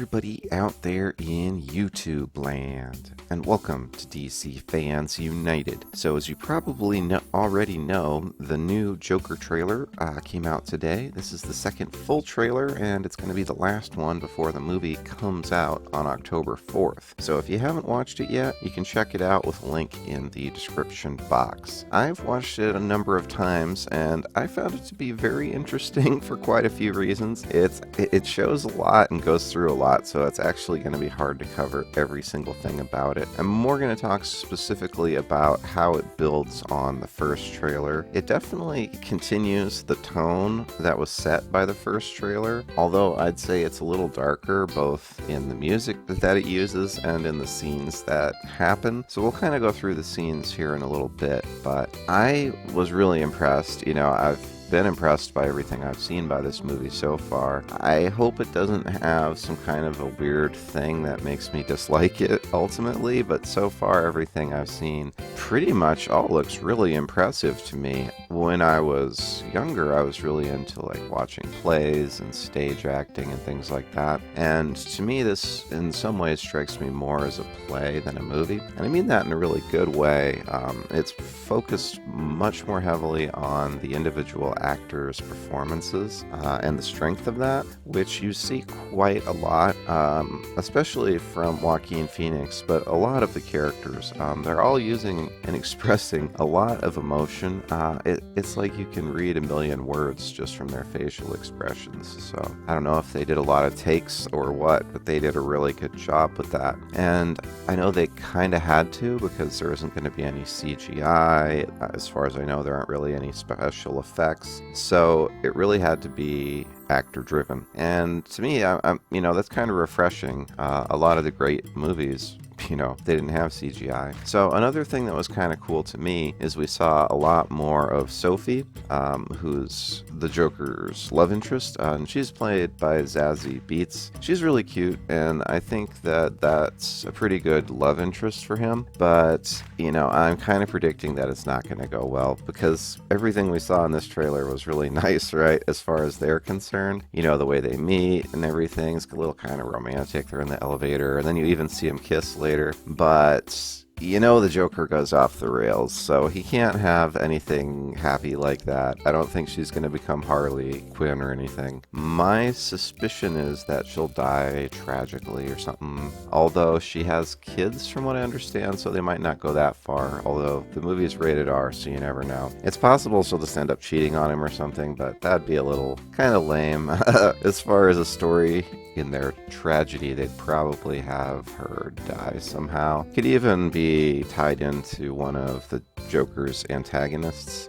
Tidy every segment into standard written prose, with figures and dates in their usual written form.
everybody out there in YouTube land, and welcome to DC Fans United. So as you probably already know, the new Joker trailer came out today. This is the second full trailer, and it's going to be the last one before the movie comes out on October 4th. So if you haven't watched it yet, you can check it out with a link in the description box. I've watched it a number of times, and I found it to be very interesting for quite a few reasons. It shows a lot and goes through a lot, so it's actually going to be hard to cover every single thing about it. I'm more going to talk specifically about how it builds on the first trailer. It definitely continues the tone that was set by the first trailer, although I'd say it's a little darker both in the music that it uses and in the scenes that happen. So we'll kind of go through the scenes here in a little bit, but I was really impressed. I've been impressed by everything I've seen by this movie so far. I hope it doesn't have some kind of a weird thing that makes me dislike it ultimately, but so far everything I've seen pretty much all looks really impressive to me. When I was younger, I was really into watching plays and stage acting and things like that, and to me this in some ways strikes me more as a play than a movie, and I mean that in a really good way. It's focused much more heavily on the individual actors' performances and the strength of that, which you see quite a lot, especially from Joaquin Phoenix, but a lot of the characters. They're all using and expressing a lot of emotion. It's like you can read a million words just from their facial expressions. So I don't know if they did a lot of takes or what, but they did a really good job with that. And I know they kind of had to, because there isn't going to be any CGI. As far as I know, there aren't really any special effects. So it really had to be actor driven. And to me, that's kind of refreshing. A lot of the great movies, they didn't have CGI. So another thing that was kind of cool to me is we saw a lot more of Sophie, who's the Joker's love interest, and she's played by Zazie Beetz. She's really cute, and I think that that's a pretty good love interest for him, but I'm kind of predicting that it's not going to go well, because everything we saw in this trailer was really nice, right, as far as they're concerned. The way they meet and everything's a little kind of romantic. They're in the elevator, and then you even see them kiss later, but the Joker goes off the rails, so he can't have anything happy like that. I don't think she's going to become Harley Quinn or anything. My suspicion is that she'll die tragically or something, although she has kids from what I understand, so they might not go that far, although the movie's rated R, so you never know. It's possible she'll just end up cheating on him or something, but that'd be a little kind of lame. As far as a story in their tragedy, they'd probably have her die somehow. Could even be tied into one of the Joker's antagonists,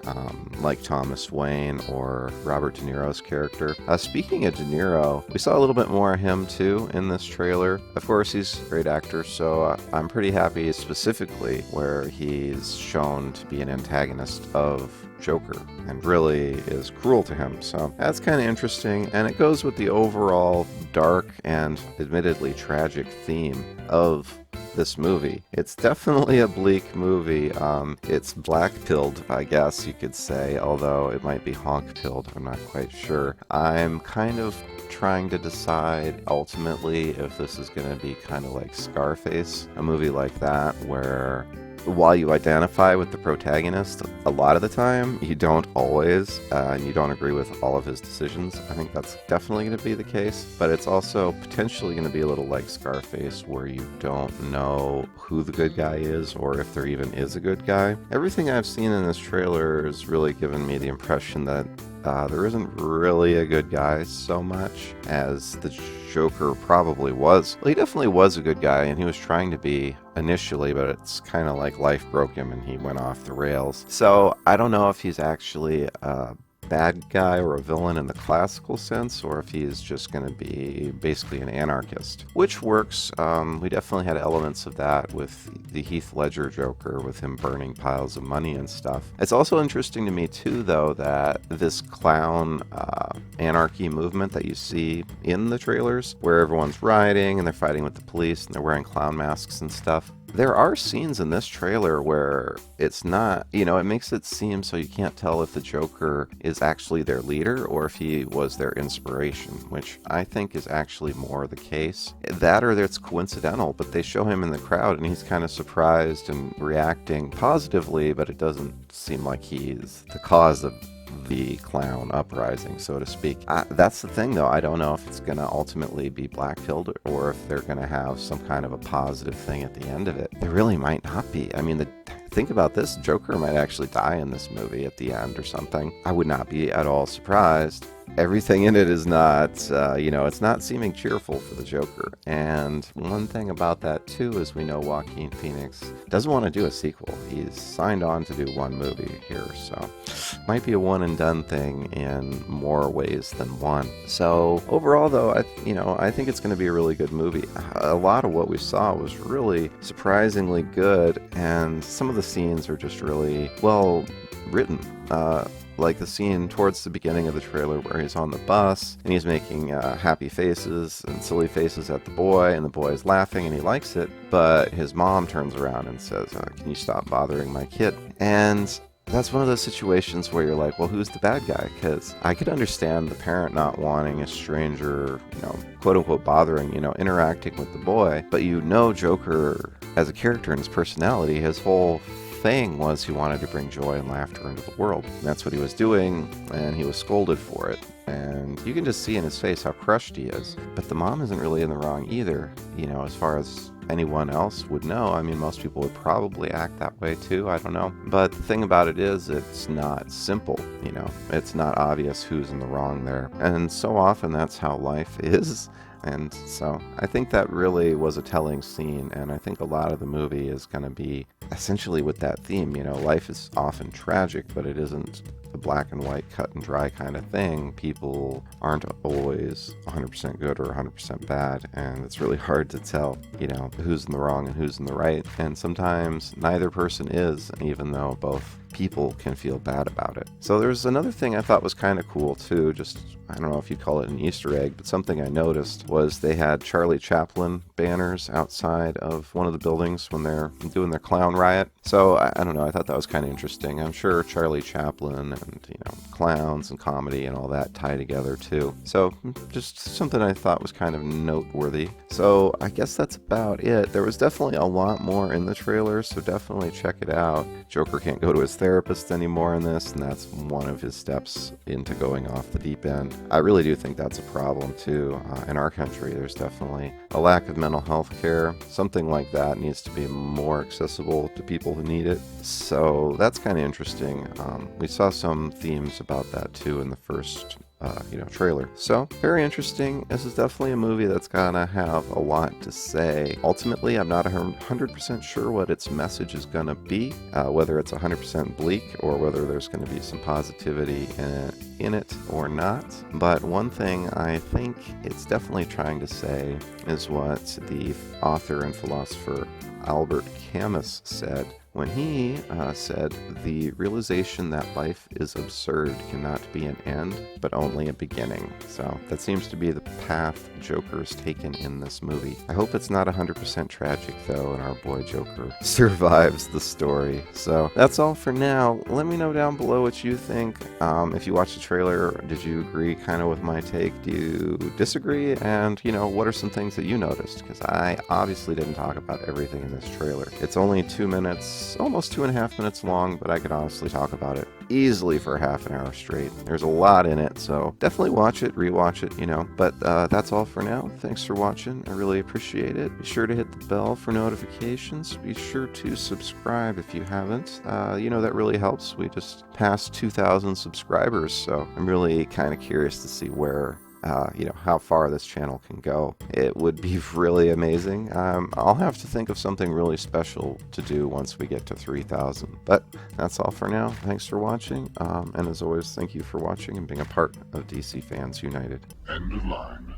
like Thomas Wayne or Robert De Niro's character. Speaking of De Niro, we saw a little bit more of him too in this trailer. Of course, he's a great actor, so I'm pretty happy specifically where he's shown to be an antagonist of Joker and really is cruel to him. So that's kind of interesting, and it goes with the overall dark and admittedly tragic theme of this movie. It's definitely a bleak movie. It's black-pilled, I guess you could say, although it might be honk-pilled. I'm not quite sure. I'm kind of trying to decide ultimately if this is going to be kind of like Scarface, a movie like that where while you identify with the protagonist, a lot of the time, you don't always, and you don't agree with all of his decisions. I think that's definitely going to be the case, but it's also potentially going to be a little like Scarface, where you don't know who the good guy is, or if there even is a good guy. Everything I've seen in this trailer has really given me the impression that there isn't really a good guy so much as the Joker probably was. Well, he definitely was a good guy, and he was trying to be initially, but it's kind of like life broke him and he went off the rails. So I don't know if he's actually a bad guy or a villain in the classical sense, or if he's just going to be basically an anarchist, which works. We definitely had elements of that with the Heath Ledger Joker, with him burning piles of money and stuff. It's also interesting to me too, though, that this clown anarchy movement that you see in the trailers, where everyone's rioting and they're fighting with the police and they're wearing clown masks and stuff, There are scenes in this trailer where it's not, it makes it seem so you can't tell if the Joker is actually their leader or if he was their inspiration, which I think is actually more the case. That or it's coincidental, but they show him in the crowd and he's kind of surprised and reacting positively, but it doesn't seem like he's the cause of the clown uprising, so to speak. That's the thing, though. I don't know if it's going to ultimately be black-pilled or if they're going to have some kind of a positive thing at the end of it. There really might not be. I mean, think about this. Joker might actually die in this movie at the end or something. I would not be at all surprised. Everything in it is not, it's not seeming cheerful for the Joker. And one thing about that, too, is we know Joaquin Phoenix doesn't want to do a sequel. He's signed on to do one movie here, so might be a one-and-done thing in more ways than one. So overall, though, I think it's going to be a really good movie. A lot of what we saw was really surprisingly good, and some of the scenes are just really well written. Like the scene towards the beginning of the trailer where he's on the bus and he's making happy faces and silly faces at the boy, and the boy is laughing and he likes it, but his mom turns around and says, can you stop bothering my kid? And that's one of those situations where you're like, well, who's the bad guy? Because I could understand the parent not wanting a stranger, quote unquote bothering, interacting with the boy, but Joker as a character and his personality, his whole thing was he wanted to bring joy and laughter into the world. And that's what he was doing, and he was scolded for it. And you can just see in his face how crushed he is. But the mom isn't really in the wrong either, as far as anyone else would know. I mean, most people would probably act that way too, I don't know. But the thing about it is, it's not simple, It's not obvious who's in the wrong there. And so often that's how life is. And so I think that really was a telling scene, and I think a lot of the movie is going to be essentially with that theme. Life is often tragic, but it isn't the black and white, cut and dry kind of thing. People aren't always 100% good or 100% bad, and it's really hard to tell, who's in the wrong and who's in the right. And sometimes neither person is, even though both people can feel bad about it. So there's another thing I thought was kind of cool too, just, I don't know if you'd call it an Easter egg, but something I noticed was they had Charlie Chaplin banners outside of one of the buildings when they're doing their clown riot. So I don't know, I thought that was kind of interesting. I'm sure Charlie Chaplin and, clowns and comedy and all that tie together too. So just something I thought was kind of noteworthy. So I guess that's about it. There was definitely a lot more in the trailer, so definitely check it out. Joker can't go to his therapist anymore in this, and that's one of his steps into going off the deep end. I really do think that's a problem too. In our country, there's definitely a lack of mental health care. Something like that needs to be more accessible to people who need it. So that's kind of interesting. We saw some themes about that too in the first trailer. So very interesting. This is definitely a movie that's gonna have a lot to say. Ultimately, I'm not 100% sure what its message is gonna be, whether it's 100% bleak or whether there's gonna be some positivity in it or not. But one thing I think it's definitely trying to say is what the author and philosopher Albert Camus said when he said, the realization that life is absurd cannot be an end, but only a beginning. So that seems to be the path Joker's taken in this movie. I hope it's not 100% tragic, though, and our boy Joker survives the story. So that's all for now. Let me know down below what you think. If you watched the trailer, did you agree kind of with my take? Do you disagree? And, what are some things that you noticed? Because I obviously didn't talk about everything in this trailer. It's only 2 minutes, almost 2.5 minutes long, but I could honestly talk about it easily for half an hour straight. There's a lot in it, so definitely watch it, rewatch it, But that's all for now. Thanks for watching. I really appreciate it. Be sure to hit the bell for notifications. Be sure to subscribe if you haven't. That really helps. We just passed 2,000 subscribers, so I'm really kind of curious to see where how far this channel can go. It would be really amazing. I'll have to think of something really special to do once we get to 3,000. But that's all for now. Thanks for watching. And as always, thank you for watching and being a part of DC Fans United. End of line.